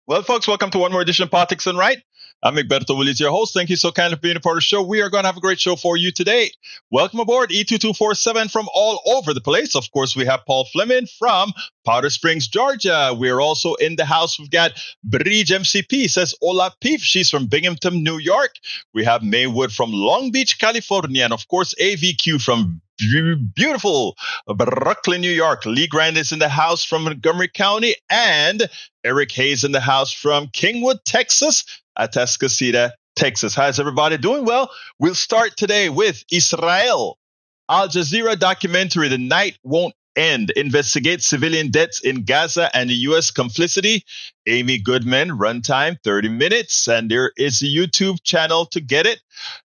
Well, folks, welcome to one more edition of Politics and Right. I'm Egberto, Willies, your host. Thank you so kindly for being a part of the show. We are going to have a great show for you today. Welcome aboard E2247 from all over the place. Of course, we have Paul Fleming from Powder Springs, Georgia. We're also in the house. We've got Bridge MCP, says Ola Peef. She's from Binghamton, New York. We have Maywood from Long Beach, California. And of course, AVQ from beautiful Brooklyn, New York. Lee Grant is in the house from Montgomery County. And Eric Hayes in the house from Kingwood, Texas. Atascocita, Texas. How's everybody doing? Well, we'll start today with Israel. Al Jazeera documentary, The Night Won't End, investigates civilian deaths in Gaza and the U.S. complicity. Amy Goodman, runtime 30 minutes, and there is a YouTube channel to get it.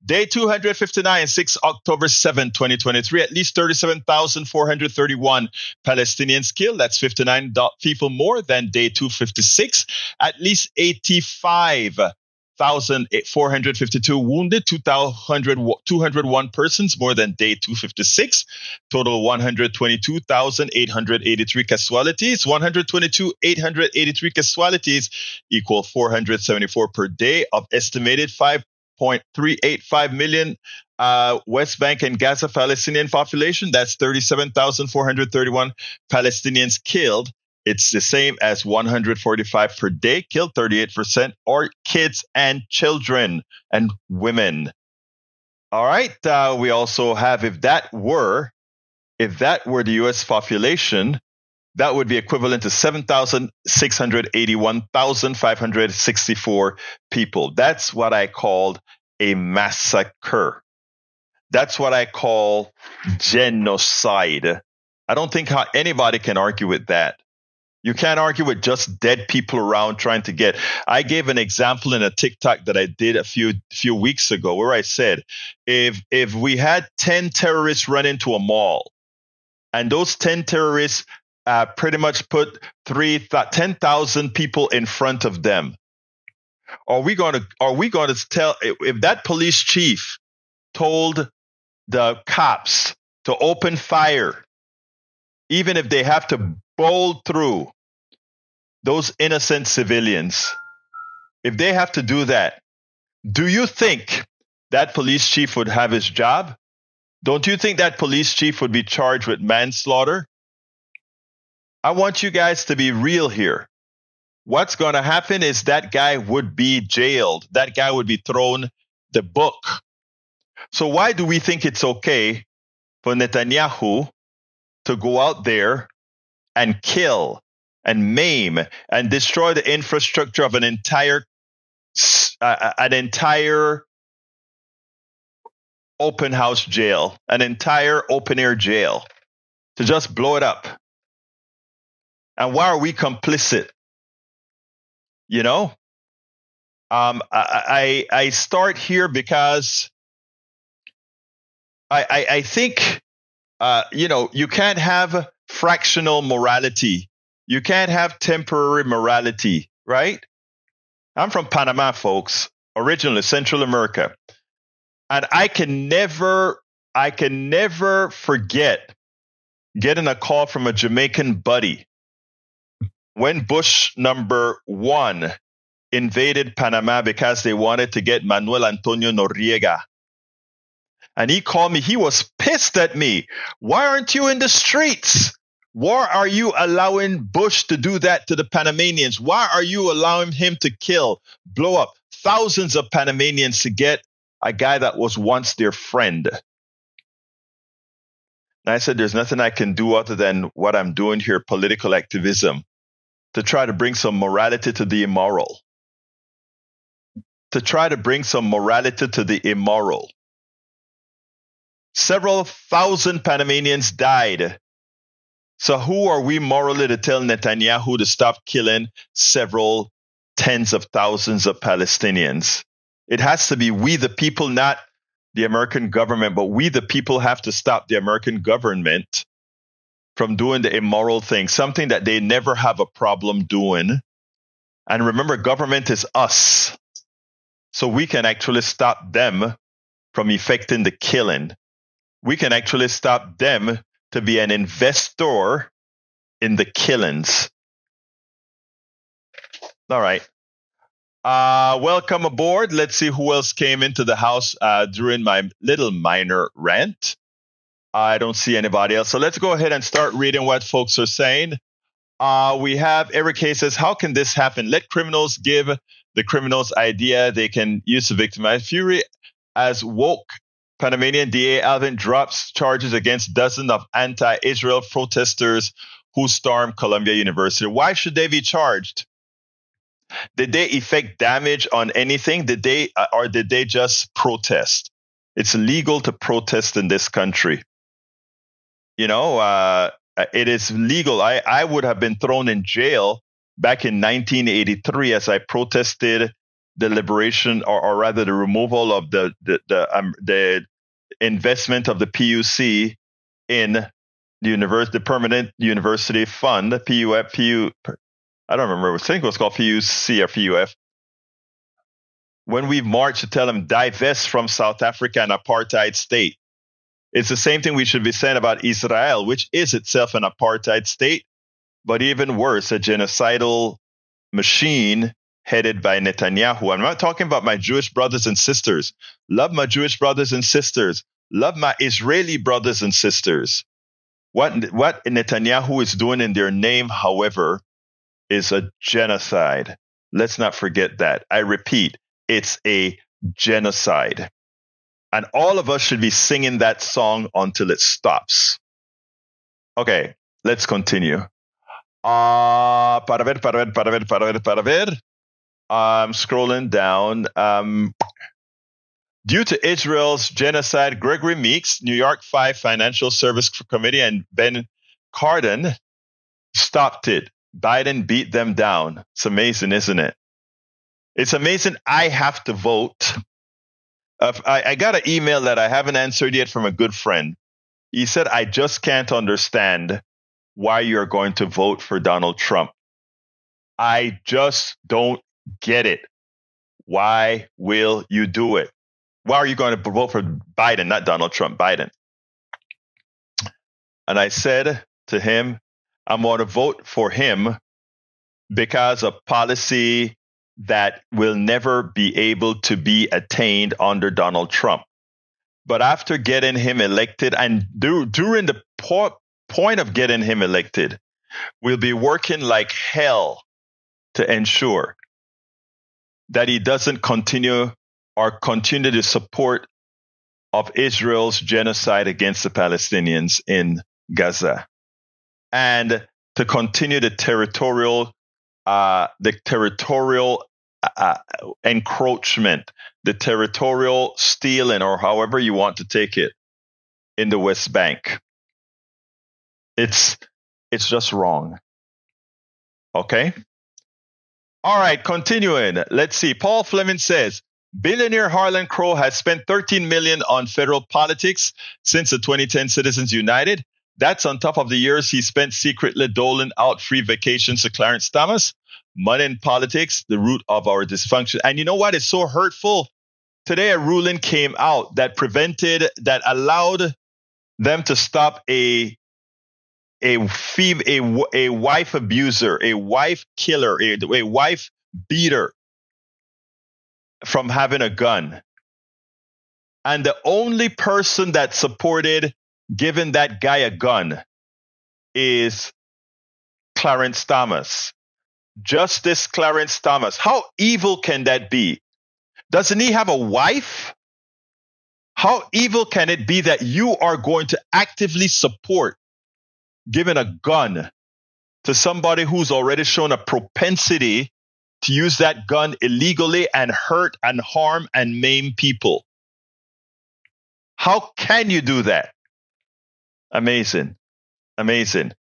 Day 259, 6 October 7, 2023, at least 37,431 Palestinians killed. That's 59 people more than day 256. At least 85,452 wounded, 201 persons more than day 256. Total 122,883 casualties. 122,883 casualties equal 474 per day of estimated 5.385 million West Bank and Gaza Palestinian population. That's 37,431 Palestinians killed. It's the same as 145 per day, killed 38%, or kids and children and women. All right. We also have, if that were the U.S. population, that would be equivalent to 7,681,564 people. That's what I called a massacre. That's what I call genocide. I don't think how anybody can argue with that. You can't argue with just dead people around trying to get. I gave an example in a TikTok that I did a few weeks ago where I said, if we had 10 terrorists run into a mall, and those 10 terrorists pretty much put 10,000 people in front of them, are we going to tell, if that police chief told the cops to open fire, even if they have to bowl through those innocent civilians, if they have to do that, do you think that police chief would have his job? Don't you think that police chief would be charged with manslaughter? I want you guys to be real here. What's going to happen is that guy would be jailed. That guy would be thrown the book. So why do we think it's okay for Netanyahu to go out there and kill and maim and destroy the infrastructure of an entire open house jail, an entire open air jail, to just blow it up? And why are we complicit? You know, I start here because I think, you can't have fractional morality. You can't have temporary morality, right? I'm from Panama, folks, originally Central America. And I can never forget getting a call from a Jamaican buddy when Bush #1 invaded Panama because they wanted to get Manuel Antonio Noriega. And he called me. He was pissed at me. Why aren't you in the streets? Why are you allowing Bush to do that to the Panamanians? Why are you allowing him to kill, blow up thousands of Panamanians to get a guy that was once their friend? And I said, there's nothing I can do other than what I'm doing here, political activism, to try to bring some morality to the immoral. To try to bring some morality to the immoral. Several thousand Panamanians died. So who are we morally to tell Netanyahu to stop killing several tens of thousands of Palestinians? It has to be we the people, not the American government, but we the people have to stop the American government from doing the immoral thing, something that they never have a problem doing. And remember, government is us. So we can actually stop them from effecting the killing. We can actually stop them to be an investor in the killings. All right. Welcome aboard. Let's see who else came into the house during my little minor rant. I don't see anybody else. So let's go ahead and start reading what folks are saying. We have Eric Hayes says, how can this happen? Let criminals give the criminals idea they can use to victimize. Fury as woke Panamanian DA Alvin drops charges against dozens of anti-Israel protesters who stormed Columbia University. Why should they be charged? Did they effect damage on anything? Did they just protest? It's illegal to protest in this country. You know, it is legal. I would have been thrown in jail back in 1983 as I protested the liberation, or rather the removal of the investment of the PUC in the Permanent University Fund, PUF. I don't remember. I think it was called PUC or PUF. When we marched to tell them divest from South Africa, an apartheid state. It's the same thing we should be saying about Israel, which is itself an apartheid state, but even worse, a genocidal machine headed by Netanyahu. I'm not talking about my Jewish brothers and sisters. Love my Jewish brothers and sisters. Love my Israeli brothers and sisters. What Netanyahu is doing in their name, however, is a genocide. Let's not forget that. I repeat, it's a genocide. And all of us should be singing that song until it stops. Okay, let's continue. I'm scrolling down. Due to Israel's genocide, Gregory Meeks, New York 5 Financial Service Committee, and Ben Cardin stopped it. Biden beat them down. It's amazing, isn't it? It's amazing. I have to vote. I got an email that I haven't answered yet from a good friend. He said, I just can't understand why you're going to vote for Donald Trump. I just don't get it. Why will you do it? Why are you going to vote for Biden, not Donald Trump, Biden? And I said to him, I'm going to vote for him because of policy that will never be able to be attained under Donald Trump. But after getting him elected, and during the point of getting him elected, we'll be working like hell to ensure that he doesn't continue the support of Israel's genocide against the Palestinians in Gaza, and to continue the territorial encroachment, the territorial stealing, or however you want to take it, in the West Bank. It's just wrong. Okay? All right, continuing. Let's see. Paul Fleming says, billionaire Harlan Crow has spent $13 million on federal politics since the 2010 Citizens United. That's on top of the years he spent secretly doling out free vacations to Clarence Thomas. Money in politics, the root of our dysfunction. And you know what? It's so hurtful. Today, a ruling came out that allowed them to stop a wife abuser, a wife killer, a wife beater from having a gun. And the only person that supported giving that guy a gun is Clarence Thomas. Justice Clarence Thomas. How evil can that be? Doesn't he have a wife? How evil can it be that you are going to actively support giving a gun to somebody who's already shown a propensity to use that gun illegally and hurt and harm and maim people? How can you do that? Amazing. Amazing.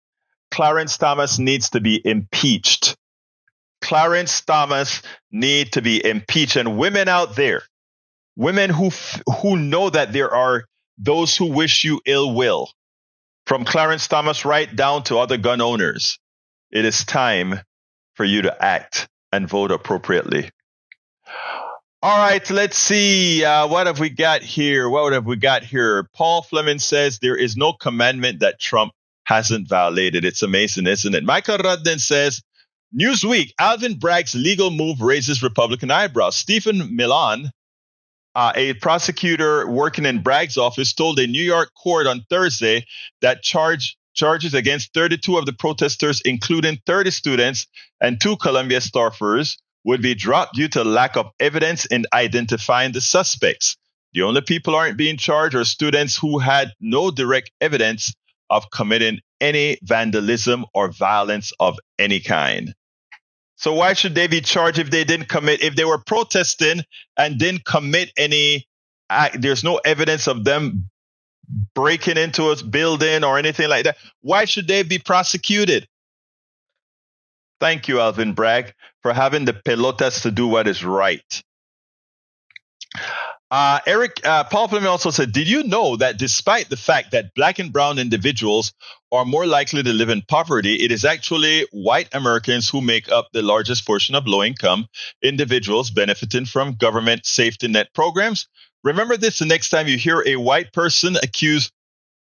Clarence Thomas needs to be impeached. Clarence Thomas needs to be impeached. And women out there, women who know that there are those who wish you ill will, from Clarence Thomas right down to other gun owners, it is time for you to act and vote appropriately. All right, let's see. What have we got here? Paul Fleming says there is no commandment that Trump hasn't violated. It's amazing, isn't it? Michael Rudden says Newsweek, Alvin Bragg's legal move raises Republican eyebrows. Stephen Millan, a prosecutor working in Bragg's office, told a New York court on Thursday that charges against 32 of the protesters, including 30 students and 2 Columbia staffers, would be dropped due to lack of evidence in identifying the suspects. The only people who aren't being charged are students who had no direct evidence of committing any vandalism or violence of any kind. So why should they be charged if they were protesting and didn't commit any act? There's no evidence of them breaking into a building or anything like that. Why should they be prosecuted? Thank you, Alvin Bragg, for having the pelotas to do what is right. Paul Fleming also said, did you know that despite the fact that black and brown individuals are more likely to live in poverty, it is actually white Americans who make up the largest portion of low-income individuals benefiting from government safety net programs? Remember this the next time you hear a white person accuse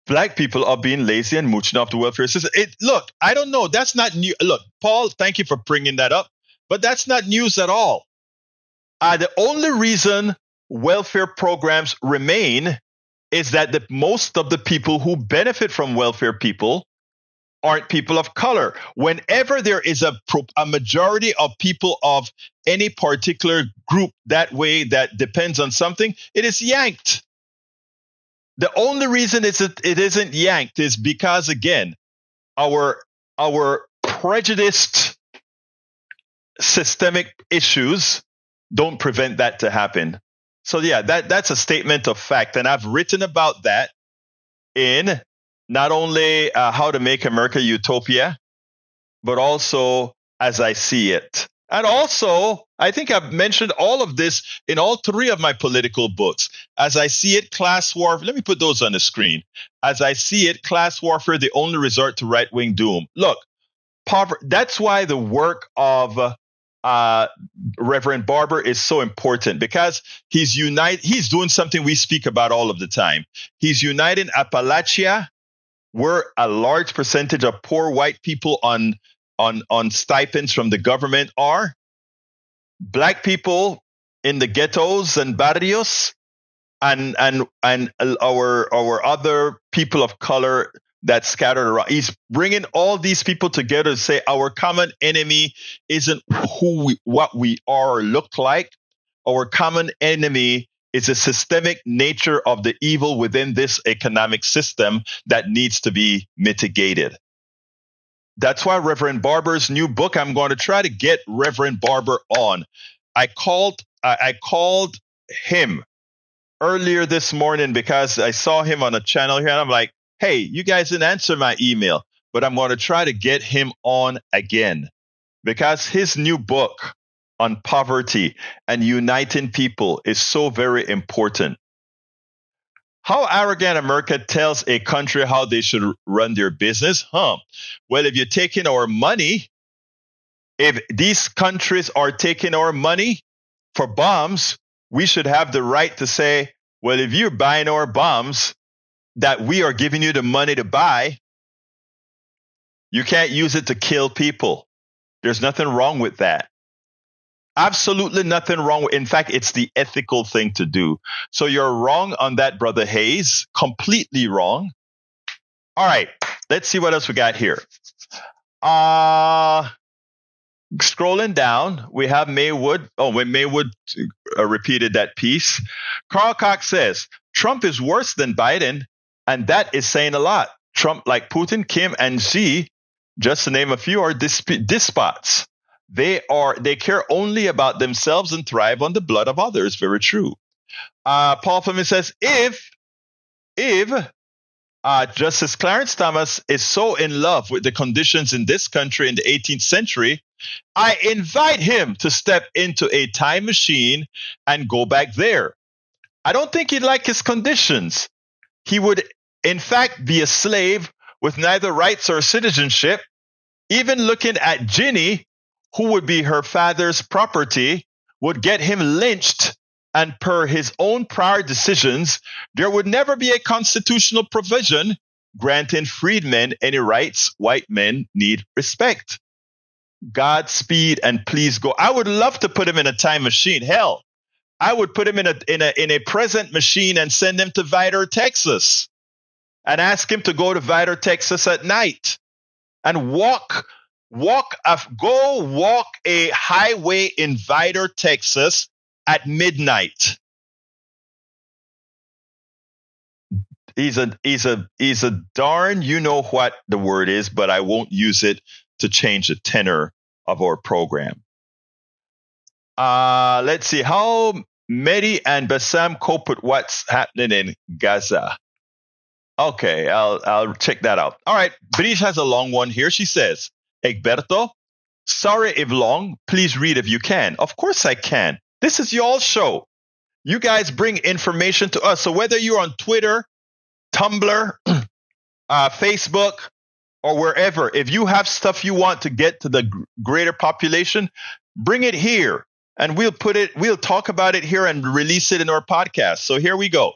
black people of being lazy and mooching off the welfare system. Look, I don't know. That's not new. Look, Paul, thank you for bringing that up, but that's not news at all. The only reason welfare programs remain is that most of the people who benefit from welfare people aren't people of color. Whenever there is a majority of people of any particular group that way that depends on something, it is yanked. The only reason it isn't yanked is because, again, our prejudiced systemic issues don't prevent that to happen. So yeah, that's a statement of fact. And I've written about that in not only How to Make America Utopia, but also As I See It. And also, I think I've mentioned all of this in all 3 of my political books. As I See It, Class Warfare. Let me put those on the screen. As I See It, Class Warfare, the only resort to right-wing doom. Look, that's why the work of Reverend Barber is so important, because he's doing something we speak about all of the time. He's uniting Appalachia, where a large percentage of poor white people on stipends from the government are, black people in the ghettos and barrios, and our other people of color that's scattered around. He's bringing all these people together to say our common enemy isn't what we are or look like. Our common enemy is a systemic nature of the evil within this economic system that needs to be mitigated. That's why Reverend Barber's new book, I'm going to try to get Reverend Barber on. I called him earlier this morning because I saw him on a channel here, and I'm like, hey, you guys didn't answer my email, but I'm going to try to get him on again, because his new book on poverty and uniting people is so very important. How arrogant America tells a country how they should run their business? Well, if you're taking our money, if these countries are taking our money for bombs, we should have the right to say, well, if you're buying our bombs that we are giving you the money to buy, you can't use it to kill people. There's nothing wrong with that. Absolutely nothing wrong. In fact, it's the ethical thing to do. So you're wrong on that, Brother Hayes. Completely wrong. All right. Let's see what else we got here. Scrolling down, we have Maywood. Oh, when Maywood repeated that piece. Carl Cox says, Trump is worse than Biden, and that is saying a lot. Trump, like Putin, Kim, and Xi, just to name a few, are despots. They care only about themselves and thrive on the blood of others. Very true. Paul Fleming says, if Justice Clarence Thomas is so in love with the conditions in this country in the 18th century, I invite him to step into a time machine and go back there. I don't think he'd like his conditions. He would, in fact, be a slave with neither rights or citizenship. Even looking at Ginny, who would be her father's property, would get him lynched, and per his own prior decisions, there would never be a constitutional provision granting freedmen any rights white men need respect. Godspeed and please go. I would love to put him in a time machine. Hell, I would put him in a present machine and send him to Vidor, Texas, and ask him to go to Vidor, Texas at night and go walk a highway in Vidor, Texas at midnight. He's a darn, you know what the word is, but I won't use it to change the tenor of our program. Let's see. How Mehdi and Bassam cope with what's happening in Gaza? Okay, I'll check that out. All right, British has a long one here. She says, Egberto, sorry if long. Please read if you can. Of course I can. This is y'all's show. You guys bring information to us. So whether you're on Twitter, Tumblr, Facebook, or wherever, if you have stuff you want to get to the greater population, bring it here. And we'll talk about it here and release it in our podcast. So here we go.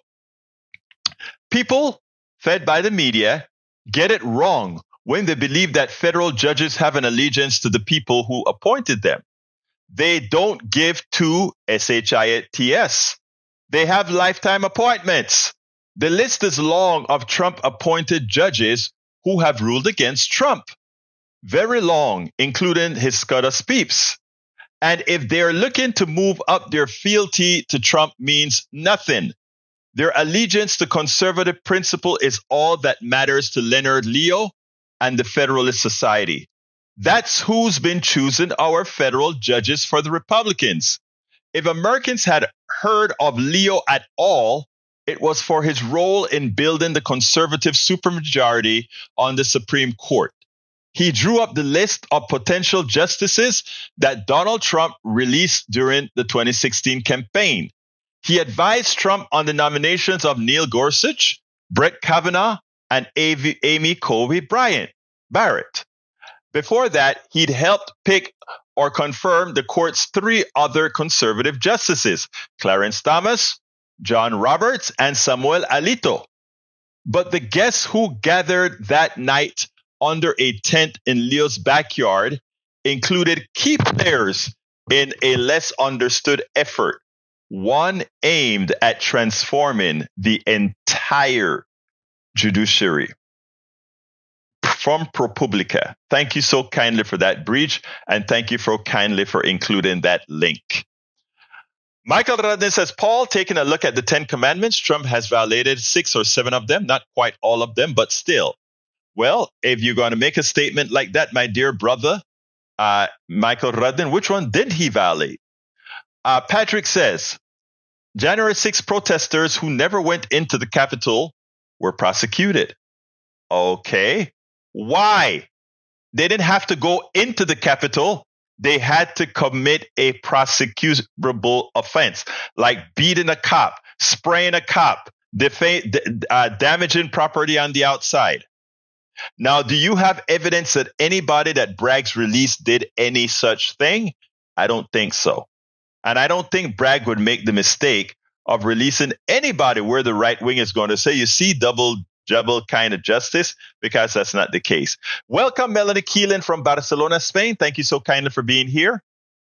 People fed by the media get it wrong when they believe that federal judges have an allegiance to the people who appointed them. They don't give to SHITS. They have lifetime appointments. The list is long of Trump-appointed judges who have ruled against Trump. Very long, including his SCOTUS peeps. And if they're looking to move up, their fealty to Trump means nothing. Their allegiance to conservative principle is all that matters to Leonard Leo and the Federalist Society. That's who's been choosing our federal judges for the Republicans. If Americans had heard of Leo at all, it was for his role in building the conservative supermajority on the Supreme Court. He drew up the list of potential justices that Donald Trump released during the 2016 campaign. He advised Trump on the nominations of Neil Gorsuch, Brett Kavanaugh, and Amy Coney Barrett. Before that, he'd helped pick or confirm the court's three other conservative justices, Clarence Thomas, John Roberts, and Samuel Alito. But the guests who gathered that night under a tent in Leo's backyard included key players in a less understood effort, one aimed at transforming the entire judiciary. From ProPublica. Thank you so kindly for that, Breach, and thank you for kindly for including that link. Michael Radin says, Paul, taking a look at the 10 Commandments, Trump has violated 6 or 7 of them, not quite all of them, but still. Well, if you're going to make a statement like that, my dear brother, Michael Radin, which one did he violate? Patrick says, January 6 protesters who never went into the Capitol were prosecuted. Okay. Why? They didn't have to go into the Capitol. They had to commit a prosecutable offense, like beating a cop, spraying a cop, damaging property on the outside. Now, do you have evidence that anybody that Bragg's release did any such thing? I don't think so. And I don't think Bragg would make the mistake of releasing anybody where the right wing is going to say, you see, double kind of justice, because that's not the case. Welcome, Melanie Keelan from Barcelona, Spain. Thank you so kindly for being here.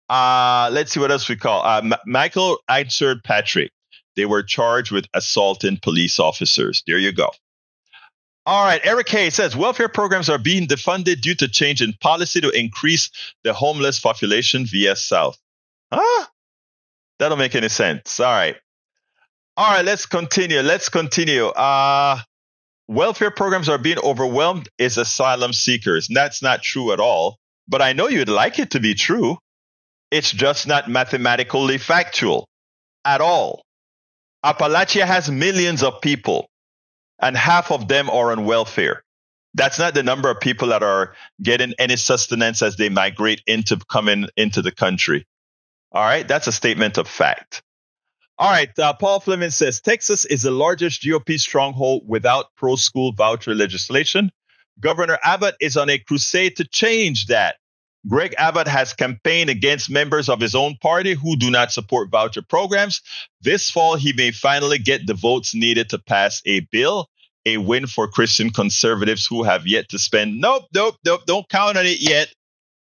Let's see what else we call. Michael answered Patrick. They were charged with assaulting police officers. There you go. All right. Eric Hay says, welfare programs are being defunded due to change in policy to increase the homeless population via South. Huh? That don't make any sense. All right. Let's continue. Welfare programs are being overwhelmed is asylum seekers. That's not true at all. But I know you'd like it to be true. It's just not mathematically factual at all. Appalachia has millions of people, and half of them are on welfare. That's not the number of people that are getting any sustenance as they migrate coming into the country. All right, that's a statement of fact. All right, Paul Fleming says, Texas is the largest GOP stronghold without pro-school voucher legislation. Governor Abbott is on a crusade to change that. Greg Abbott has campaigned against members of his own party who do not support voucher programs. This fall, he may finally get the votes needed to pass a bill, a win for Christian conservatives who have yet to spend. Nope, don't count on it yet.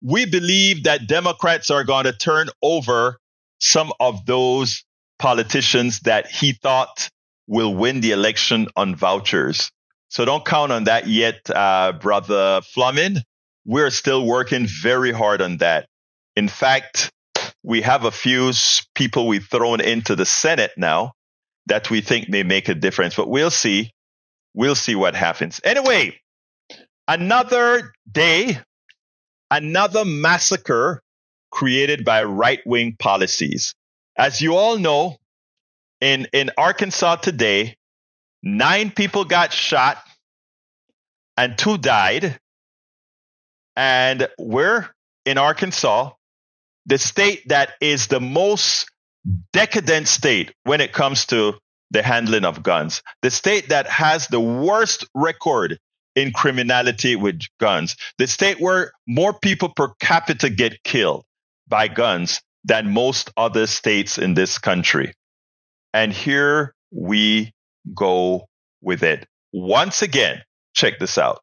we believe that Democrats are going to turn over some of those politicians that he thought will win the election on vouchers. So don't count on that yet, Brother Flumin. We're still working very hard on that. In fact, we have a few people we've thrown into the Senate now that we think may make a difference, but we'll see. We'll see what happens. Anyway, another day, another massacre created by right-wing policies. As you all know, in Arkansas today, 9 people got shot and 2 died. And we're in Arkansas, the state that is the most decadent state when it comes to the handling of guns, the state that has the worst record in criminality with guns, the state where more people per capita get killed by guns than most other states in this country. And here we go with it. Once again, check this out.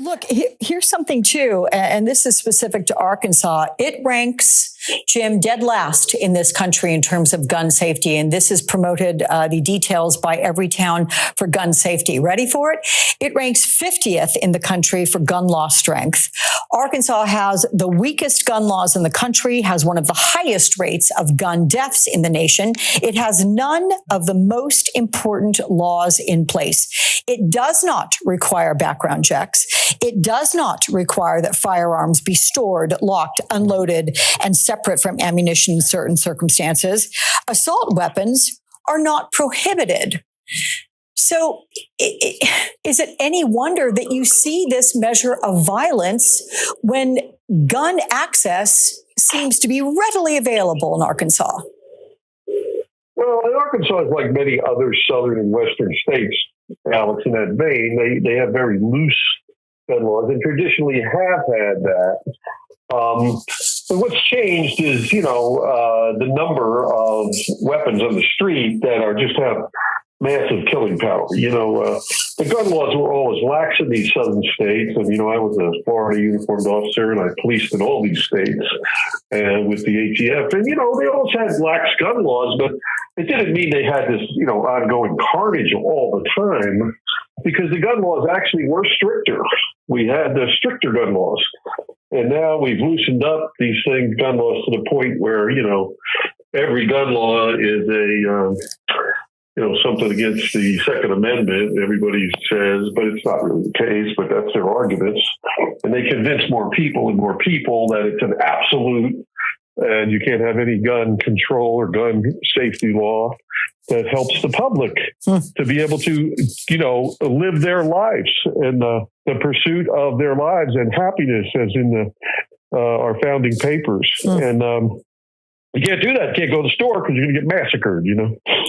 Look, here's something too, and this is specific to Arkansas. It ranks, Jim, dead last in this country in terms of gun safety, and this is promoted, the details by Everytown for gun safety. Ready for it? It ranks 50th in the country for gun law strength. Arkansas has the weakest gun laws in the country, has one of the highest rates of gun deaths in the nation. It has none of the most important laws in place. It does not require background checks. It does not require that firearms be stored, locked, unloaded, and separate from ammunition in certain circumstances. Assault weapons are not prohibited. So is it any wonder that you see this measure of violence when gun access seems to be readily available in Arkansas? Well, in Arkansas, like many other southern and western states, Alex, in that vein, they have very loose gun laws and traditionally have had that. But what's changed is, the number of weapons on the street that are just have massive killing power. The gun laws were always lax in these southern states. And, I was a Florida uniformed officer and I policed in all these states and with the ATF. And, they always had lax gun laws, but it didn't mean they had this, ongoing carnage all the time because the gun laws actually were stricter. We had the stricter gun laws. And now we've loosened up these gun laws to the point where, every gun law is something against the Second Amendment, everybody says, but it's not really the case, but that's their arguments. And they convince more people that it's an absolute and you can't have any gun control or gun safety law that helps the public to be able to, live their lives and the pursuit of their lives and happiness as in our founding papers. And, you can't do that. You can't go to the store because you're going to get massacred,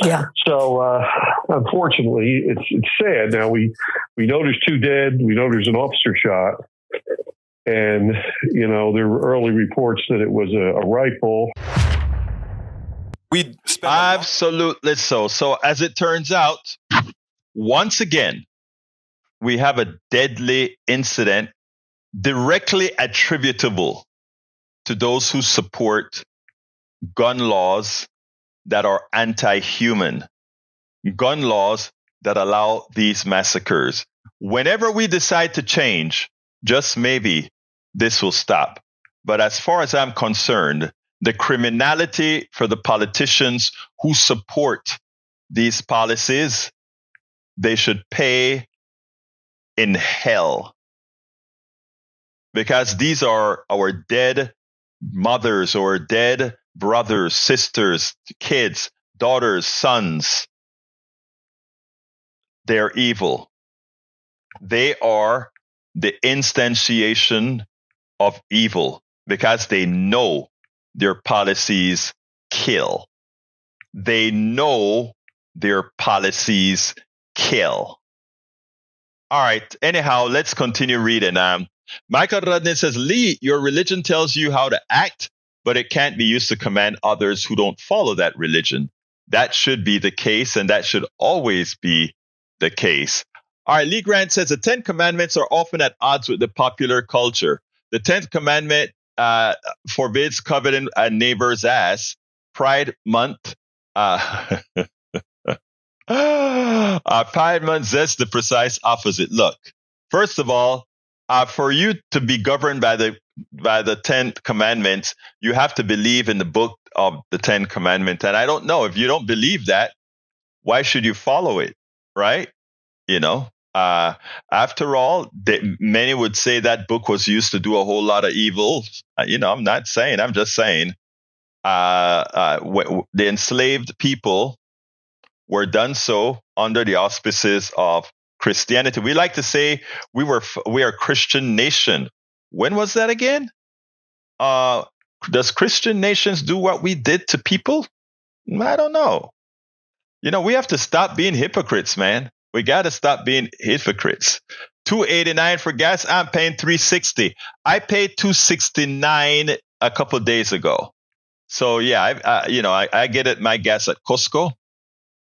Yeah. So, unfortunately, it's sad. Now, we know there's 2 dead. We know there's an officer shot. And, there were early reports that it was a rifle. Absolutely so. So, as it turns out, once again, we have a deadly incident directly attributable to those who support gun laws that are anti-human, gun laws that allow these massacres. Whenever we decide to change, just maybe this will stop. But as far as I'm concerned, the criminality for the politicians who support these policies, they should pay in hell. Because these are our dead mothers or dead brothers, sisters, kids, daughters, sons. They're evil. They are the instantiation of evil because they know their policies kill. They know their policies kill. All right. Anyhow, let's continue reading. Michael Rodney says, Lee, your religion tells you how to act, but it can't be used to command others who don't follow that religion. That should be the case, and that should always be the case. All right, Lee Grant says the 10 Commandments are often at odds with the popular culture. The 10th Commandment forbids coveting a neighbor's ass. Pride Month. Pride Month says the precise opposite. Look, first of all, for you to be governed by the 10 Commandments, you have to believe in the book of the 10 Commandments. And I don't know, if you don't believe that, why should you follow it, right? After all, many would say that book was used to do a whole lot of evil. I'm not saying, I'm just saying the enslaved people were done so under the auspices of Christianity. We like to say we are a Christian nation. When was that again? Does Christian nations do what we did to people? I don't know. We have to stop being hypocrites, man. We got to stop being hypocrites. $2.89 for gas. I'm paying $3.60. I paid $2.69 a couple of days ago. So yeah, I get my gas at Costco,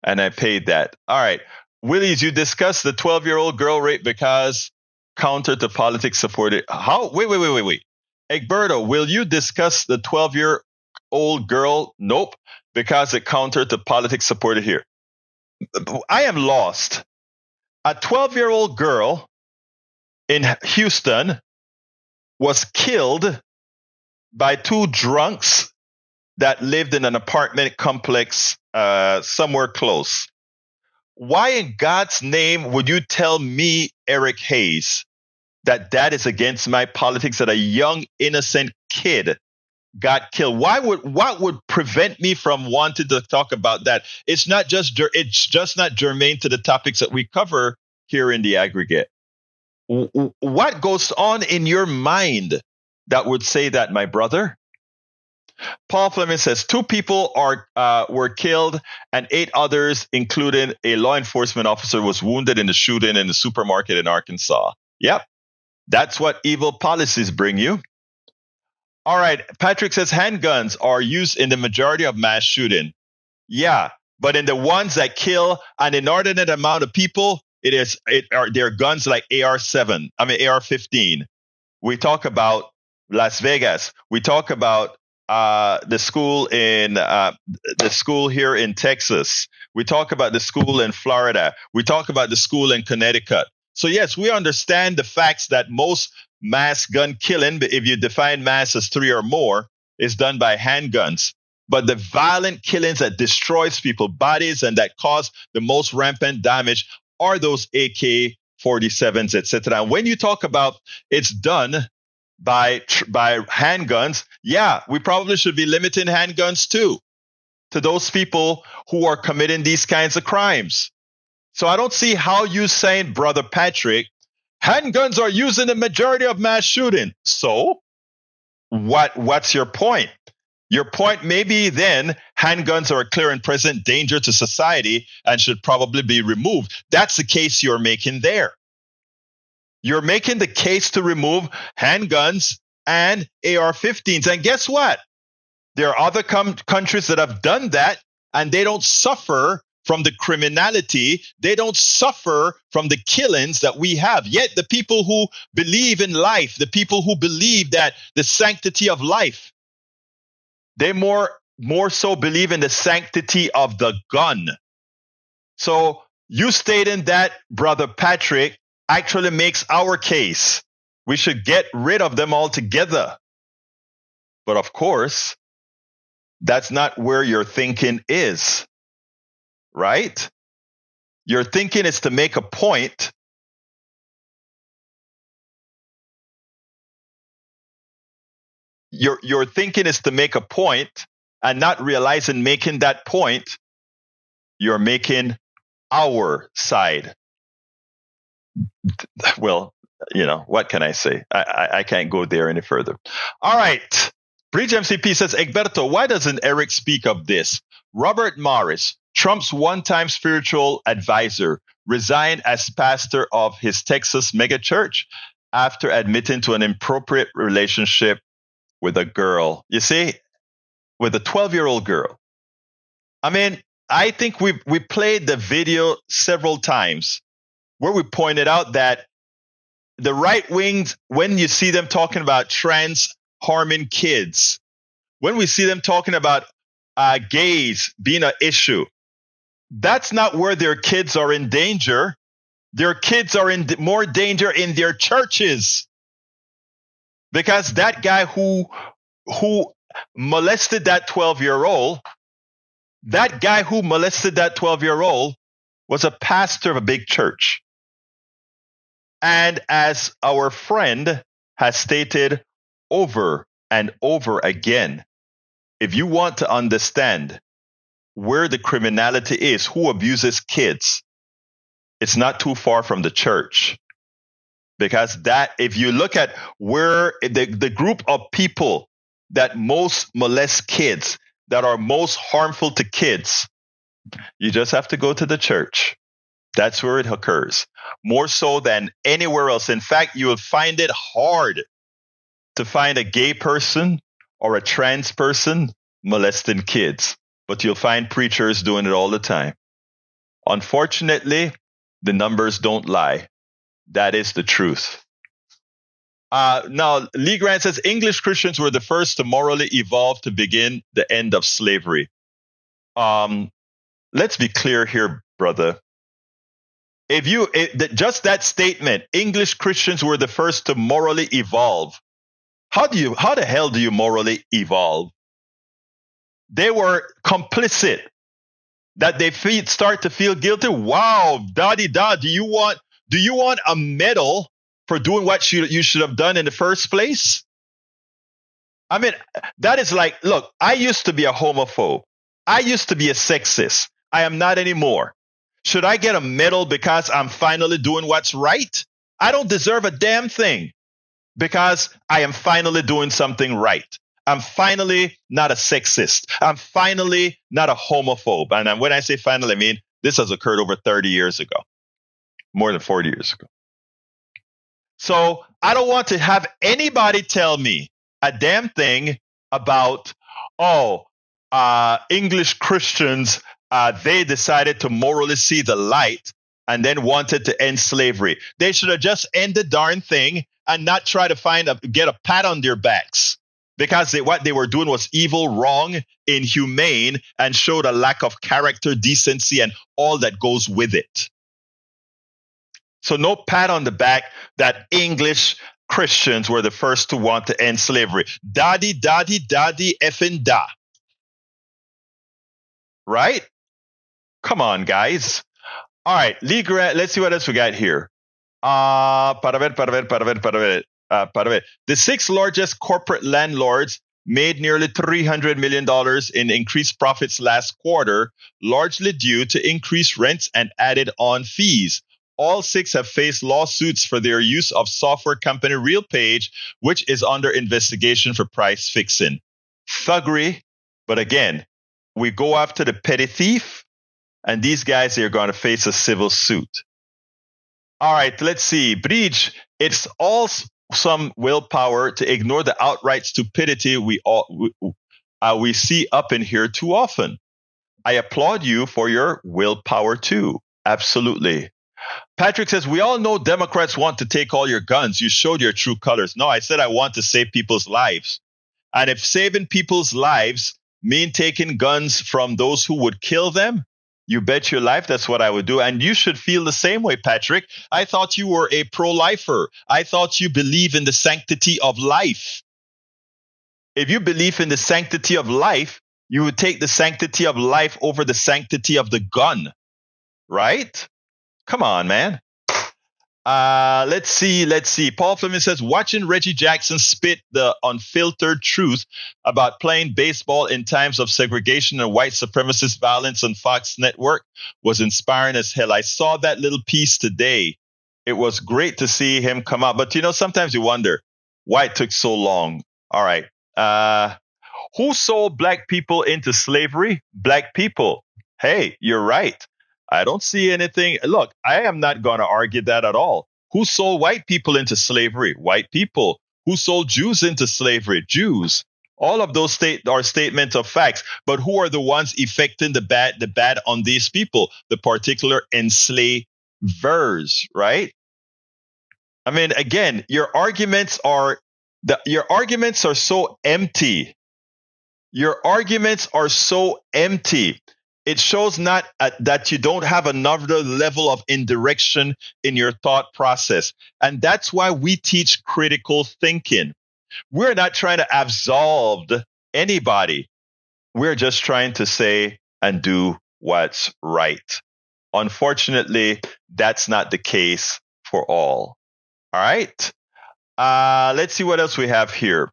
and I paid that. All right, Willies, you discussed the 12-year-old girl rape because counter to politics supported. How? Wait. Egberto, will you discuss the 12-year-old girl? Nope, because it counter to politics supported here. I am lost. A 12-year-old girl in Houston was killed by two drunks that lived in an apartment complex somewhere close. Why in God's name would you tell me, Eric Hayes, that is against my politics, that a young, innocent kid got killed? What would prevent me from wanting to talk about that? It's just not germane to the topics that we cover here in the aggregate. What goes on in your mind that would say that, my brother? Paul Fleming says 2 people were killed and 8 others, including a law enforcement officer, was wounded in the shooting in the supermarket in Arkansas. Yep, that's what evil policies bring you. All right, Patrick says handguns are used in the majority of mass shooting. Yeah, but in the ones that kill an inordinate amount of people, they're guns like AR-15. We talk about Las Vegas. We talk about the school here in Texas. We talk about the school in Florida. We talk about the school in Connecticut. So yes, we understand the facts that most mass gun killing, if you define mass as 3 or more, is done by handguns. But the violent killings that destroys people's bodies and that cause the most rampant damage are those AK-47s, etc. And when you talk about it's done by handguns, yeah, we probably should be limiting handguns too to those people who are committing these kinds of crimes. So I don't see how you saying, Brother Patrick, handguns are used in the majority of mass shooting. So what's your point? Your point may be then handguns are a clear and present danger to society and should probably be removed. That's the case you're making there. You're making the case to remove handguns and AR-15s. And guess what? There are other countries that have done that, and they don't suffer from the criminality. They don't suffer from the killings that we have. Yet the people who believe in life, the people who believe that the sanctity of life, they more so believe in the sanctity of the gun. So you stating that, Brother Patrick, actually makes our case. We should get rid of them altogether. But of course, that's not where your thinking is, right? Your thinking is to make a point. Your thinking is to make a point, and not realizing making that point, you're making our side. Well, what can I say? I can't go there any further. All right. Breach MCP says, Egberto, why doesn't Eric speak of this? Robert Morris, Trump's one-time spiritual advisor, resigned as pastor of his Texas megachurch after admitting to an inappropriate relationship with a girl. You see, with a 12-year-old girl. I mean, I think we played the video several times. where we pointed out that the right wings, when you see them talking about trans harming kids, when we see them talking about gays being an issue, that's not where their kids are in danger. Their kids are in more danger in their churches, because that guy who molested that 12-year-old, was a pastor of a big church. And as our friend has stated over and over again, if you want to understand where the criminality is, who abuses kids, it's not too far from the church. Because that, if you look at where the group of people that most molest kids, that are most harmful to kids, you just have to go to the church. That's where it occurs, more so than anywhere else. In fact, you will find it hard to find a gay person or a trans person molesting kids, but you'll find preachers doing it all the time. Unfortunately, the numbers don't lie. That is the truth. Now, Lee Grant says English Christians were the first to morally evolve to begin the end of slavery. Let's be clear here, brother. Just that statement, English Christians were the first to morally evolve. How the hell do you morally evolve? They were complicit. That they start to feel guilty. Wow, da-di-da, do you want a medal for doing what you should have done in the first place? I mean, that is like, look, I used to be a homophobe. I used to be a sexist. I am not anymore. Should I get a medal because I'm finally doing what's right? I don't deserve a damn thing because I am finally doing something right. I'm finally not a sexist. I'm finally not a homophobe. And when I say finally, I mean this has occurred over 30 years ago, more than 40 years ago. So I don't want to have anybody tell me a damn thing about, English Christians, they decided to morally see the light and then wanted to end slavery. They should have just ended the darn thing and not try to get a pat on their backs, because what they were doing was evil, wrong, inhumane, and showed a lack of character, decency, and all that goes with it. So no pat on the back that English Christians were the first to want to end slavery. Daddy, effing da. Right? Come on, guys. All right, let's see what else we got here. The 6 largest corporate landlords made nearly $300 million in increased profits last quarter, largely due to increased rents and added on fees. All 6 have faced lawsuits for their use of software company RealPage, which is under investigation for price fixing. Thuggery, but again, we go after the petty thief, and these guys are going to face a civil suit. All right, let's see. Breach, it's all some willpower to ignore the outright stupidity we see up in here too often. I applaud you for your willpower too. Absolutely. Patrick says, we all know Democrats want to take all your guns. You showed your true colors. No, I said I want to save people's lives. And if saving people's lives mean taking guns from those who would kill them, you bet your life that's what I would do. And you should feel the same way, Patrick. I thought you were a pro-lifer. I thought you believe in the sanctity of life. If you believe in the sanctity of life, you would take the sanctity of life over the sanctity of the gun. Right? Come on, man. Let's see. Paul Fleming says, watching Reggie Jackson spit the unfiltered truth about playing baseball in times of segregation and white supremacist violence on Fox Network was inspiring as hell. I saw that little piece today. It was great to see him come out. But, sometimes you wonder why it took so long. All right. Who sold black people into slavery? Black people. Hey, you're right. I don't see anything. Look, I am not going to argue that at all. Who sold white people into slavery? White people. Who sold Jews into slavery? Jews. All of those are statements of facts. But who are the ones effecting the bad on these people? The particular enslaved verse, right? I mean, again, your arguments are so empty. Your arguments are so empty. It shows not that you don't have another level of indirection in your thought process. And that's why we teach critical thinking. We're not trying to absolve anybody. We're just trying to say and do what's right. Unfortunately, that's not the case for all. All right. Let's see what else we have here.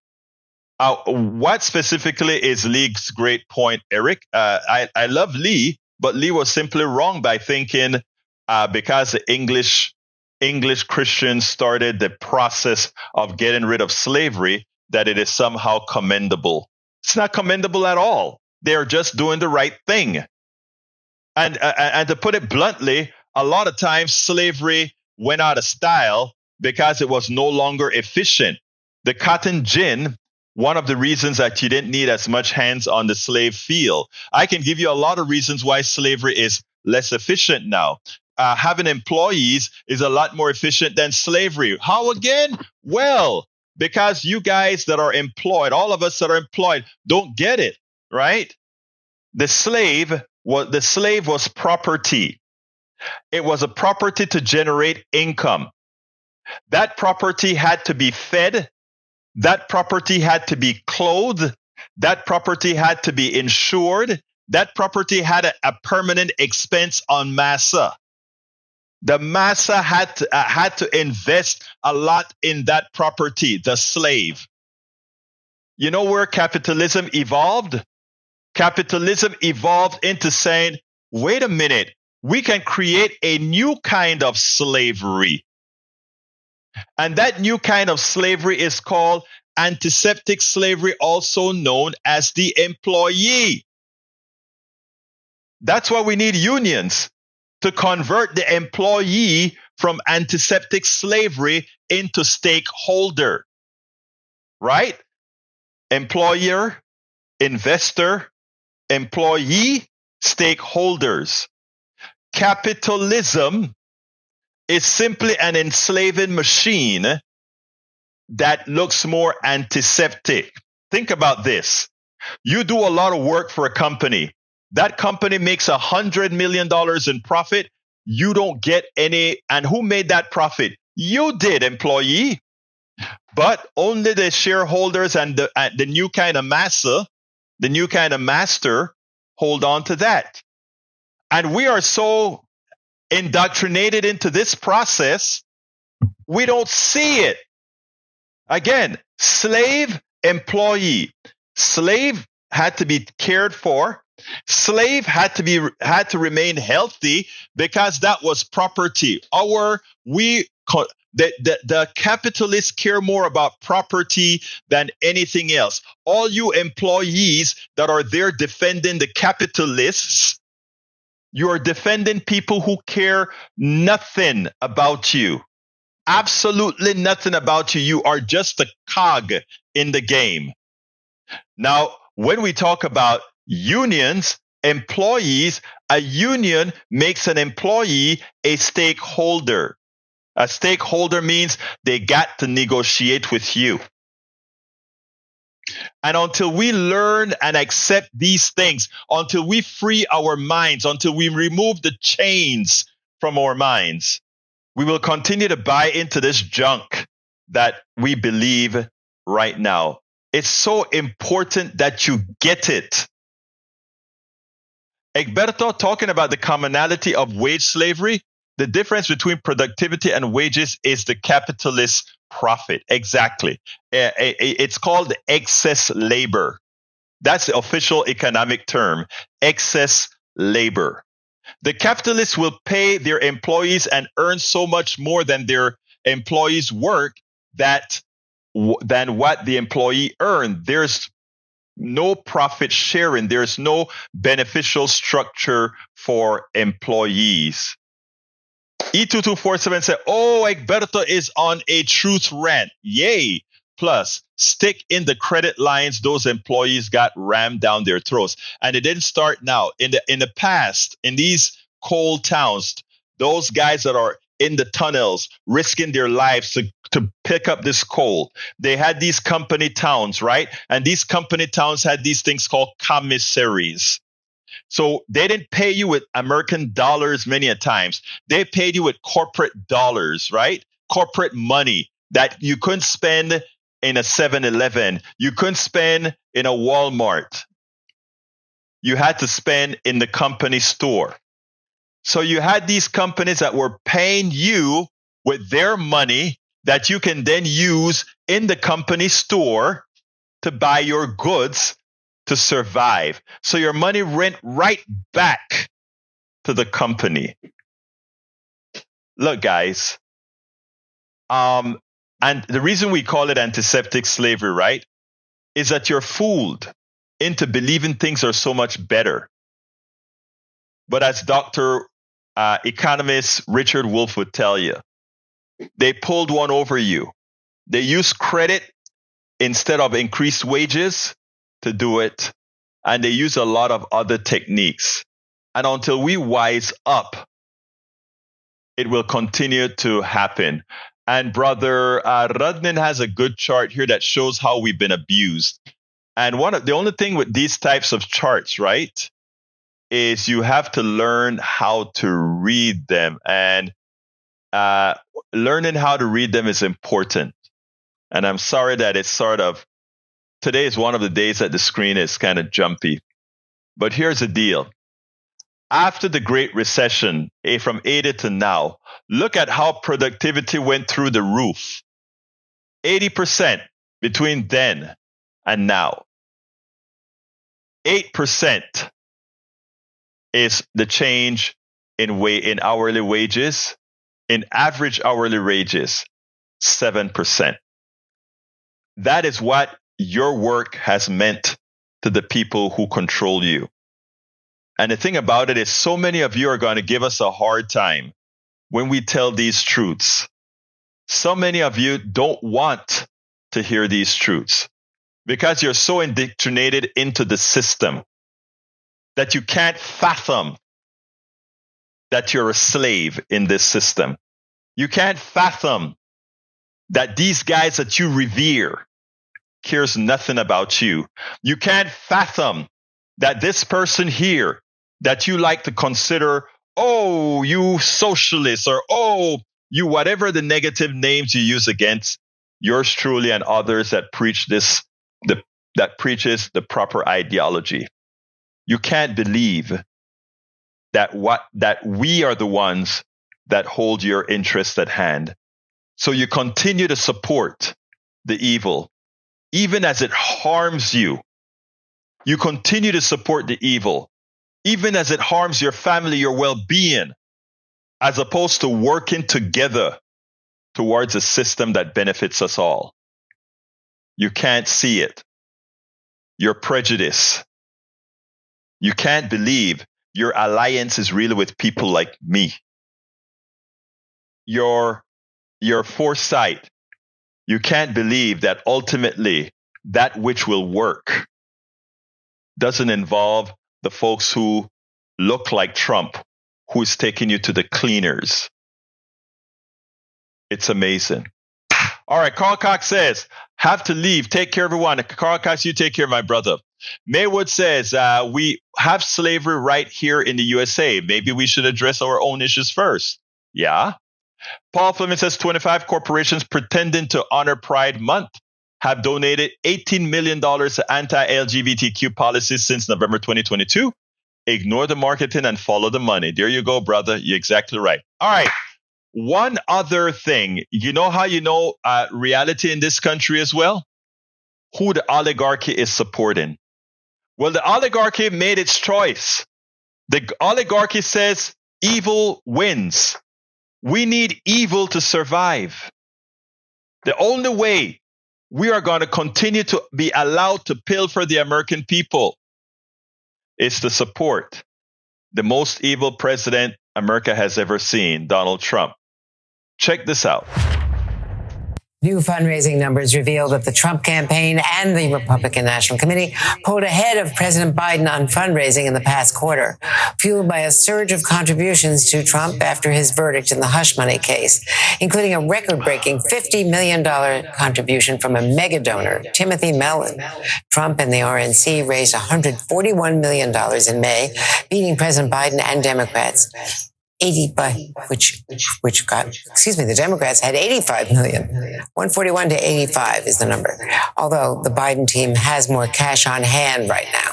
What specifically is Lee's great point, Eric? I love Lee, but Lee was simply wrong by thinking because the English Christians started the process of getting rid of slavery, that it is somehow commendable. It's not commendable at all. They're just doing the right thing. And to put it bluntly, a lot of times slavery went out of style because it was no longer efficient. The cotton gin, one of the reasons that you didn't need as much hands on the slave field. I can give you a lot of reasons why slavery is less efficient now. Having employees is a lot more efficient than slavery. How again? Well, because you guys that are employed, all of us that are employed, don't get it, right? The slave was property. It was a property to generate income. That property had to be fed. That property had to be clothed. That property had to be insured. That property had a permanent expense on massa. The massa had to invest a lot in that property, the slave. You know where capitalism evolved? Capitalism evolved into saying, wait a minute, we can create a new kind of slavery. And that new kind of slavery is called antiseptic slavery, also known as the employee. That's why we need unions, to convert the employee from antiseptic slavery into stakeholder, right? Employer, investor, employee, stakeholders. Capitalism is simply an enslaving machine that looks more antiseptic. Think about this. You do a lot of work for a company. That company makes $100 million in profit. You don't get any. And who made that profit? You did, employee. But only the shareholders and the new kind of master, the new kind of master, hold on to that. And we are so indoctrinated into this process, we don't see it. Again, slave, employee. Slave had to be cared for. Slave had to remain healthy because that was property. The capitalists care more about property than anything else. All you employees that are there defending the capitalists, you are defending people who care nothing about you. Absolutely nothing about you. You are just a cog in the game. Now, when we talk about unions, employees, a union makes an employee a stakeholder. A stakeholder means they got to negotiate with you. And until we learn and accept these things, until we free our minds, until we remove the chains from our minds, we will continue to buy into this junk that we believe right now. It's so important that you get it. Egberto, talking about the commonality of wage slavery, the difference between productivity and wages is the capitalist profit. Exactly. It's called excess labor. That's the official economic term, excess labor. The capitalists will pay their employees and earn so much more than their employees' work than what the employee earned. There's no profit sharing. There's no beneficial structure for employees. E2247 said, oh, Egberto is on a truth rant. Yay. Plus, stick in the credit lines those employees got rammed down their throats. And it didn't start now. In the past, in these coal towns, those guys that are in the tunnels risking their lives to pick up this coal. They had these company towns, right? And these company towns had these things called commissaries. So they didn't pay you with American dollars many a times. They paid you with corporate dollars, right? Corporate money that you couldn't spend in a 7-Eleven. You couldn't spend in a Walmart. You had to spend in the company store. So you had these companies that were paying you with their money that you can then use in the company store to buy your goods to survive. So your money went right back to the company. Look, guys, and the reason we call it antiseptic slavery, right, is that you're fooled into believing things are so much better. But as Dr. Economist Richard Wolff would tell you, they pulled one over you. They used credit instead of increased wages to do it. And they use a lot of other techniques. And until we wise up, it will continue to happen. And Brother Rudnin has a good chart here that shows how we've been abused. And the only thing with these types of charts, right, is you have to learn how to read them. And learning how to read them is important. And I'm sorry that it's today is one of the days that the screen is kind of jumpy. But here's the deal. After the Great Recession, from 80 to now, look at how productivity went through the roof. 80% between then and now. 8% is the change in hourly wages. In average hourly wages, 7%. That is what your work has meant to the people who control you. And the thing about it is, so many of you are going to give us a hard time when we tell these truths. So many of you don't want to hear these truths because you're so indoctrinated into the system that you can't fathom that you're a slave in this system. You can't fathom that these guys that you revere cares nothing about you. You can't fathom that this person here that you like to consider, oh, you socialist, or oh, you whatever the negative names you use against yours truly and others that preach that preaches the proper ideology. You can't believe that we are the ones that hold your interest at hand. So you continue to support the evil, even as it harms you. You continue to support the evil, even as it harms your family, your well-being, as opposed to working together towards a system that benefits us all. You can't see it. You're prejudiced. You can't believe your alliance is really with people like me. Your foresight. You can't believe that ultimately that which will work doesn't involve the folks who look like Trump, who is taking you to the cleaners. It's amazing. All right, Carl Cox says, have to leave. Take care, everyone. Carl Cox, you take care, my brother. Maywood says, we have slavery right here in the USA. Maybe we should address our own issues first. Yeah. Paul Fleming says, 25 corporations pretending to honor Pride Month have donated $18 million to anti-LGBTQ policies since November 2022. Ignore the marketing and follow the money. There you go, brother. You're exactly right. All right. One other thing. You know how you know reality in this country as well? Who the oligarchy is supporting. Well, the oligarchy made its choice. The oligarchy says evil wins. We need evil to survive. The only way we are going to continue to be allowed to pilfer the American people is to support the most evil president America has ever seen, Donald Trump. Check this out. New fundraising numbers reveal that the Trump campaign and the Republican National Committee pulled ahead of President Biden on fundraising in the past quarter, fueled by a surge of contributions to Trump after his verdict in the hush money case, including a record-breaking $50 million contribution from a mega donor, Timothy Mellon. Trump and the RNC raised $141 million in May, beating President Biden and Democrats. The Democrats had 85 million. 141 to 85 is the number. Although the Biden team has more cash on hand right now.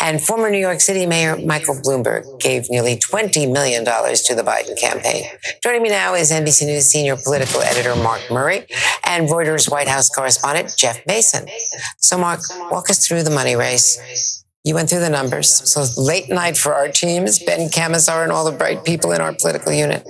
And former New York City Mayor Michael Bloomberg gave nearly $20 million to the Biden campaign. Joining me now is NBC News senior political editor Mark Murray and Reuters White House correspondent Jeff Mason. So Mark, walk us through the money race. You went through the numbers. So late night for our teams, Ben Camisar and all the bright people in our political unit,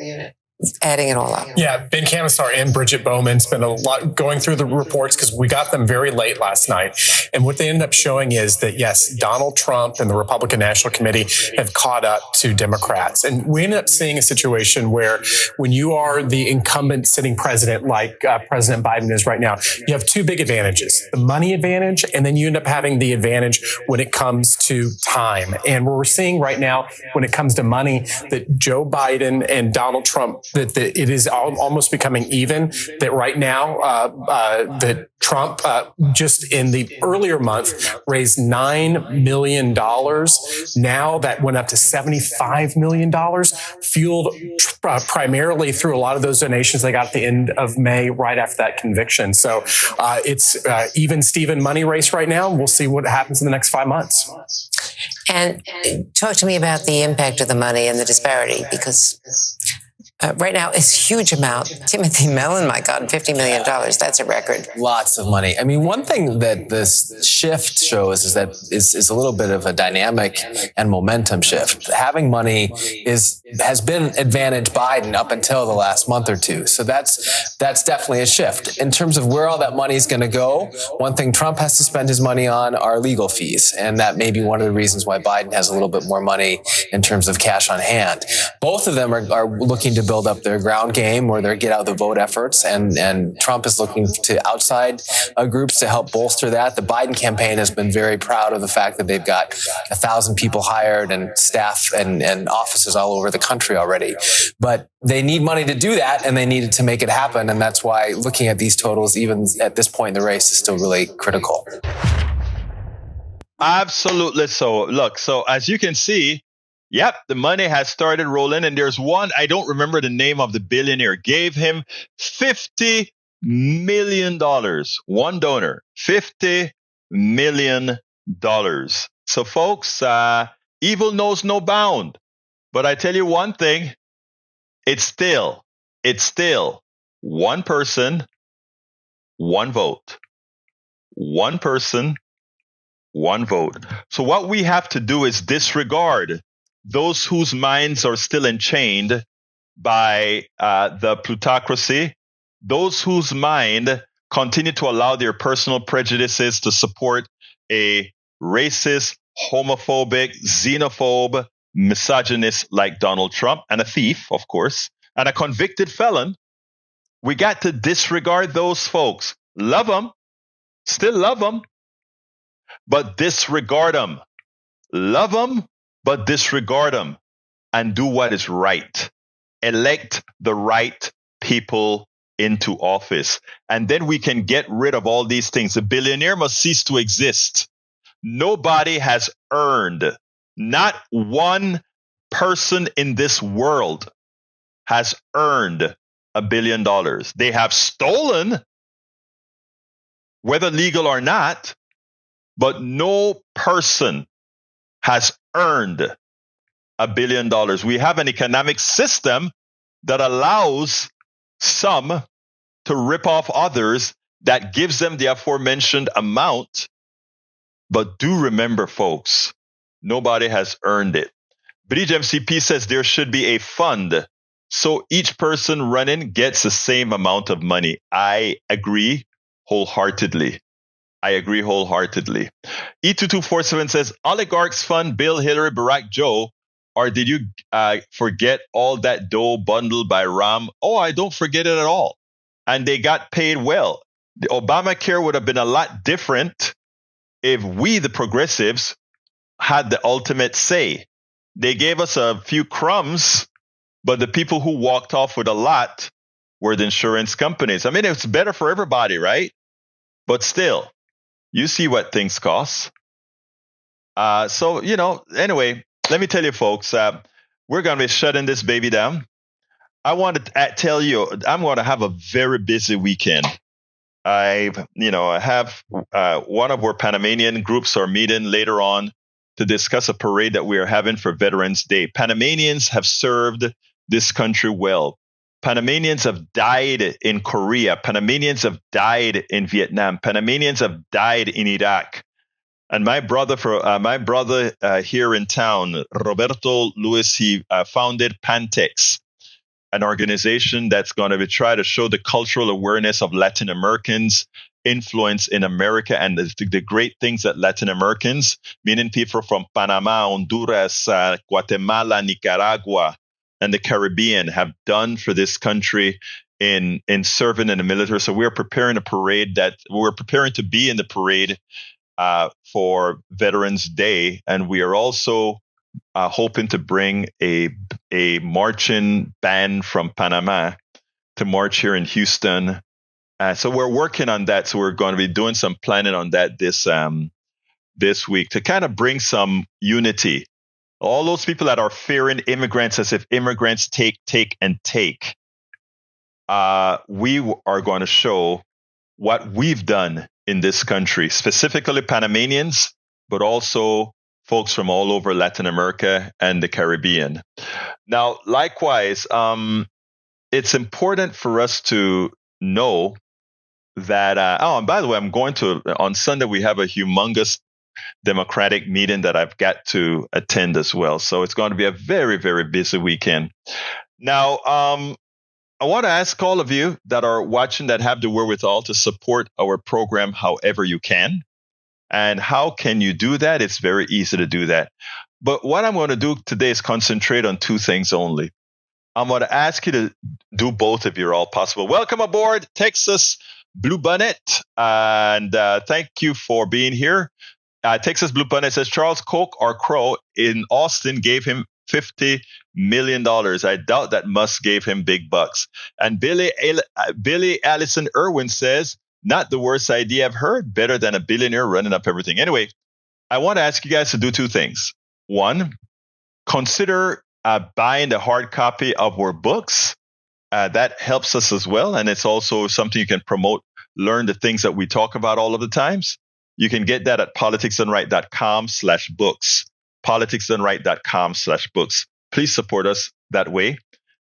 adding it all up. Yeah, Ben Camisar and Bridget Bowman spent a lot going through the reports because we got them very late last night. And what they ended up showing is that, yes, Donald Trump and the Republican National Committee have caught up to Democrats. And we ended up seeing a situation where when you are the incumbent sitting president like President Biden is right now, you have two big advantages, the money advantage, and then you end up having the advantage when it comes to time. And what we're seeing right now when it comes to money, that Joe Biden and Donald Trump, that it is almost becoming even, that right now that Trump just in the earlier month raised $9 million. Now that went up to $75 million, fueled primarily through a lot of those donations they got at the end of May, right after that conviction. So it's even Steven money race right now. We'll see what happens in the next 5 months. And talk to me about the impact of the money and the disparity, because right now, it's a huge amount. Timothy Mellon, my God, $50 million. That's a record. Lots of money. I mean, one thing that this shift shows is that is a little bit of a dynamic and momentum shift. Having money has been advantaged Biden up until the last month or two. So that's definitely a shift. In terms of where all that money is going to go, one thing Trump has to spend his money on are legal fees. And that may be one of the reasons why Biden has a little bit more money in terms of cash on hand. Both of them are looking to build up their ground game or their get out the vote efforts. And Trump is looking to outside groups to help bolster that. The Biden campaign has been very proud of the fact that they've got 1,000 people hired and staff and offices all over the country already. But they need money to do that, and they needed to make it happen. And that's why looking at these totals, even at this point in the race, is still really critical. Absolutely so. Look, so as you can see, yep, the money has started rolling, and there's one, I don't remember the name of the billionaire, gave him $50 million. One donor, $50 million. So folks, evil knows no bound. But I tell you one thing, it's still one person, one vote. One person, one vote. So what we have to do is disregard those whose minds are still enchained by the plutocracy, those whose mind continue to allow their personal prejudices to support a racist, homophobic, xenophobe, misogynist like Donald Trump, and a thief, of course, and a convicted felon. We got to disregard those folks. Love them, still love them, but disregard them. Love them, but disregard them, and do what is right. Elect the right people into office. And then we can get rid of all these things. A billionaire must cease to exist. Nobody has earned, not one person in this world has earned $1 billion. They have stolen, whether legal or not, but no person has earned $1 billion. We have an economic system that allows some to rip off others, that gives them the aforementioned amount. But do remember, folks, nobody has earned it. Bridge MCP says there should be a fund so each person running gets the same amount of money. I agree wholeheartedly. E2247 says, oligarchs fund Bill, Hillary, Barack, Joe, or did you forget all that dough bundled by Ram? Oh, I don't forget it at all. and they got paid well. The Obamacare would have been a lot different if we, the progressives, had the ultimate say. They gave us a few crumbs, but the people who walked off with a lot were the insurance companies. I mean, it's better for everybody, right? But still, you see what things cost. So, anyway, let me tell you, folks, we're going to be shutting this baby down. I want to tell you, I'm going to have a very busy weekend. I have one of our Panamanian groups are meeting later on to discuss a parade that we are having for Veterans Day. Panamanians have served this country well. Panamanians have died in Korea. Panamanians have died in Vietnam. Panamanians have died in Iraq. And my brother here in town, Roberto Luis, he founded Pantex, an organization that's going to try to show the cultural awareness of Latin Americans' influence in America and the great things that Latin Americans, meaning people from Panama, Honduras, Guatemala, Nicaragua, and the Caribbean, have done for this country in serving in the military. So we're preparing we're preparing to be in the parade for Veterans Day, and we are also hoping to bring a marching band from Panama to march here in Houston. So we're working on that. So we're going to be doing some planning on that this week to kind of bring some unity. All those people that are fearing immigrants as if immigrants take. We are going to show what we've done in this country, specifically Panamanians, but also folks from all over Latin America and the Caribbean. Now, likewise, it's important for us to know that, and by the way, on Sunday, we have a humongous Democratic meeting that I've got to attend as well. So it's going to be a very, very busy weekend. Now, I want to ask all of you that are watching that have the wherewithal to support our program however you can. And how can you do that? It's very easy to do that. But what I'm going to do today is concentrate on two things only. I'm going to ask you to do both if you're all possible. Welcome aboard, Texas Blue Bonnet. And thank you for being here. Texas Blue Bonnet says Charles Koch or Crow in Austin gave him $50 million. I doubt that Musk gave him big bucks. And Billy Allison Irwin says, not the worst idea I've heard. Better than a billionaire running up everything. Anyway, I want to ask you guys to do two things. One, consider buying the hard copy of our books. That helps us as well. And it's also something you can promote, learn the things that we talk about all of the times. You can get that at politicsdoneright.com/books. politicsdoneright.com/books. Please support us that way.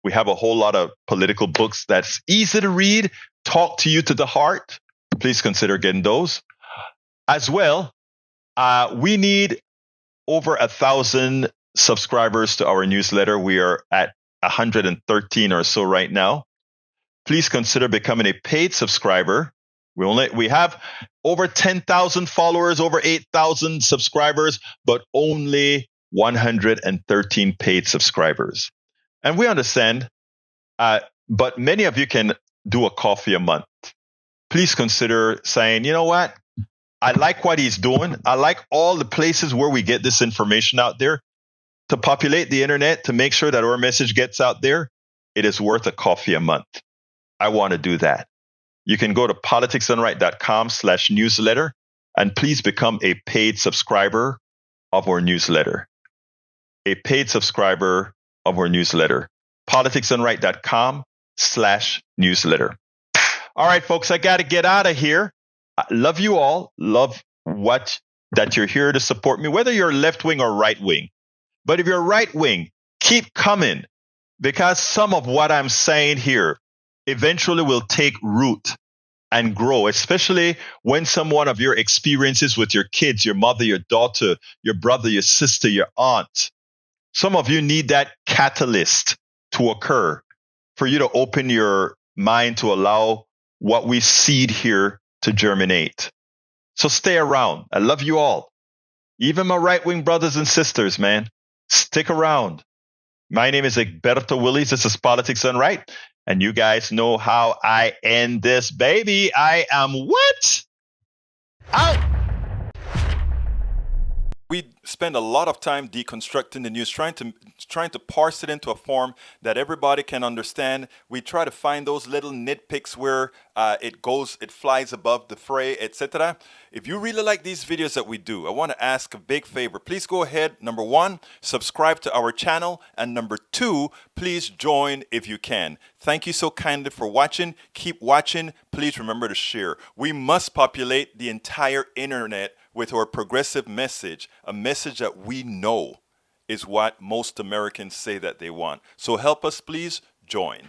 We have a whole lot of political books that's easy to read, talk to you to the heart. Please consider getting those. As well, we need over 1,000 subscribers to our newsletter. We are at 113 or so right now. Please consider becoming a paid subscriber. We have over 10,000 followers, over 8,000 subscribers, but only 113 paid subscribers. And we understand, but many of you can do a coffee a month. Please consider saying, you know what? I like what he's doing. I like all the places where we get this information out there. To populate the internet, to make sure that our message gets out there, it is worth a coffee a month. I want to do that. You can go to politicsdoneright.com/newsletter and please become a paid subscriber of our newsletter. A paid subscriber of our newsletter. politicsdoneright.com/newsletter. All right, folks, I got to get out of here. I love you all. Love that you're here to support me, whether you're left wing or right wing. But if you're right wing, keep coming, because some of what I'm saying here eventually will take root and grow, especially when some one of your experiences with your kids, your mother, your daughter, your brother, your sister, your aunt. Some of you need that catalyst to occur for you to open your mind to allow what we seed here to germinate. So stay around. I love you all. Even my right-wing brothers and sisters, man. Stick around. My name is Egberto Willies. This is Politics Done Right. And you guys know how I end this, baby. I am what? Out. We spend a lot of time deconstructing the news, trying to parse it into a form that everybody can understand. We try to find those little nitpicks where it flies above the fray, etc. If you really like these videos that we do, I want to ask a big favor. Please go ahead. Number one, subscribe to our channel, and number two, please join if you can. Thank you so kindly for watching. Keep watching. Please remember to share. We must populate the entire internet with our progressive message, a message that we know is what most Americans say that they want. So help us, please join.